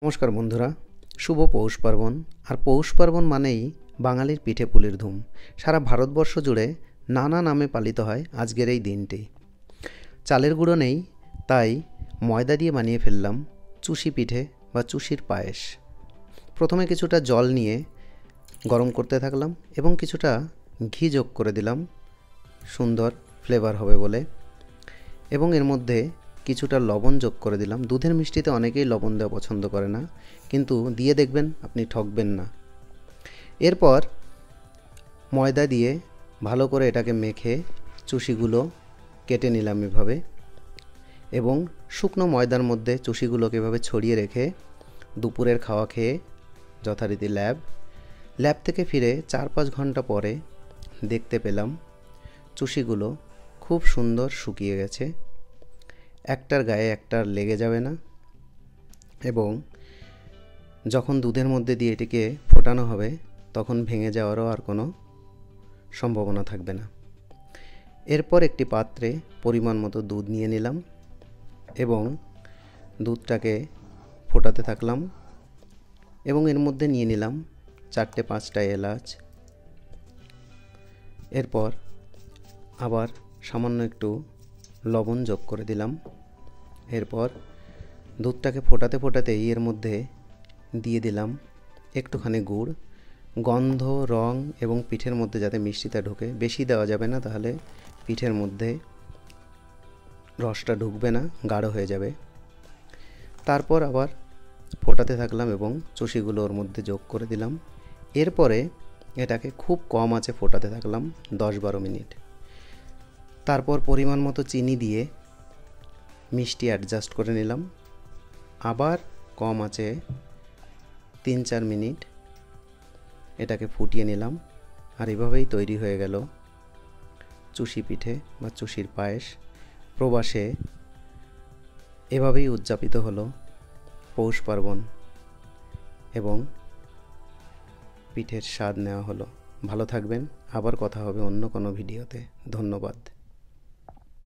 নমস্কার বন্ধুরা, শুভ পৌষ পার্বণ। আর পৌষ পার্বণ মানেই বাঙালির পিঠে পুলির ধুম। সারা ভারতবর্ষ জুড়ে নানা নামে পালিত হয় আজকের এই দিনটি। চালের গুঁড়ো নেই, তাই ময়দা দিয়ে বানিয়ে ফেললাম চুষি পিঠে বা চুষির পায়েস। প্রথমে কিছুটা জল নিয়ে গরম করতে থাকলাম এবং কিছুটা ঘি যোগ করে দিলাম সুন্দর ফ্লেভার হবে বলে, এবং এর মধ্যে কিছুটা লবণ যোগ করে দিলাম। দুধের মিষ্টিতে অনেকেই লবণ দেওয়া পছন্দ করে না, কিন্তু দিয়ে দেখবেন আপনি ঠকবেন না। এরপর ময়দা দিয়ে ভালো করে এটাকে মেখে চুষিগুলো কেটে নিলাম এভাবে, এবং শুকনো ময়দার মধ্যে চুষিগুলোকে এভাবে ছড়িয়ে রেখে দুপুরের খাওয়া খেয়ে যথারীতি ল্যাব থেকে ফিরে 4-5 ঘন্টা পরে দেখতে পেলাম চুষিগুলো খুব সুন্দর শুকিয়ে গেছে, একটার গায়ে একটার লেগে যাবে না, এবং যখন দুধের মধ্যে দিয়ে এটিকে ফোটানো হবে তখন ভেঙে যাওয়ারও আর কোনো সম্ভাবনা থাকবে না। এরপর একটি পাত্রে পরিমাণ মতো দুধ নিয়ে নিলাম এবং দুধটাকে ফোটাতে থাকলাম, এবং এর মধ্যে নিয়ে নিলাম 4-5টা এলাচ। এরপর আবার সামান্য একটু লবণ যোগ করে দিলাম। এরপর দুধটাকে ফোটাতে ফোটাতেই এর মধ্যে দিয়ে দিলাম একটুখানি গুড়। গন্ধ, রং এবং পিঠের মধ্যে যাতে মিষ্টিটা ঢোকে, বেশি দেওয়া যাবে না, তাহলে পিঠের মধ্যে রসটা ঢুকবে না, গাঢ় হয়ে যাবে। তারপর আবার ফোটাতে থাকলাম এবং চুষিগুলো ওর মধ্যে যোগ করে দিলাম। এরপরে এটাকে খুব কম আঁচে ফোটাতে থাকলাম 10-12 মিনিট। তারপর পরিমাণ মতো চিনি দিয়ে মিষ্টি অ্যাডজাস্ট করে নিলাম। আবার কম আঁচে 3-4 মিনিট এটাকে ফুটিয়ে নিলাম। আর এভাবেই তৈরি হয়ে গেল চুষি পিঠে বা চুষির পায়েস। প্রবাসে এভাবেই উদযাপিত হলো পৌষ পার্বণ এবং পিঠের স্বাদ নেওয়া হলো। ভালো থাকবেন, আবার কথা হবে অন্য কোনো ভিডিওতে। ধন্যবাদ।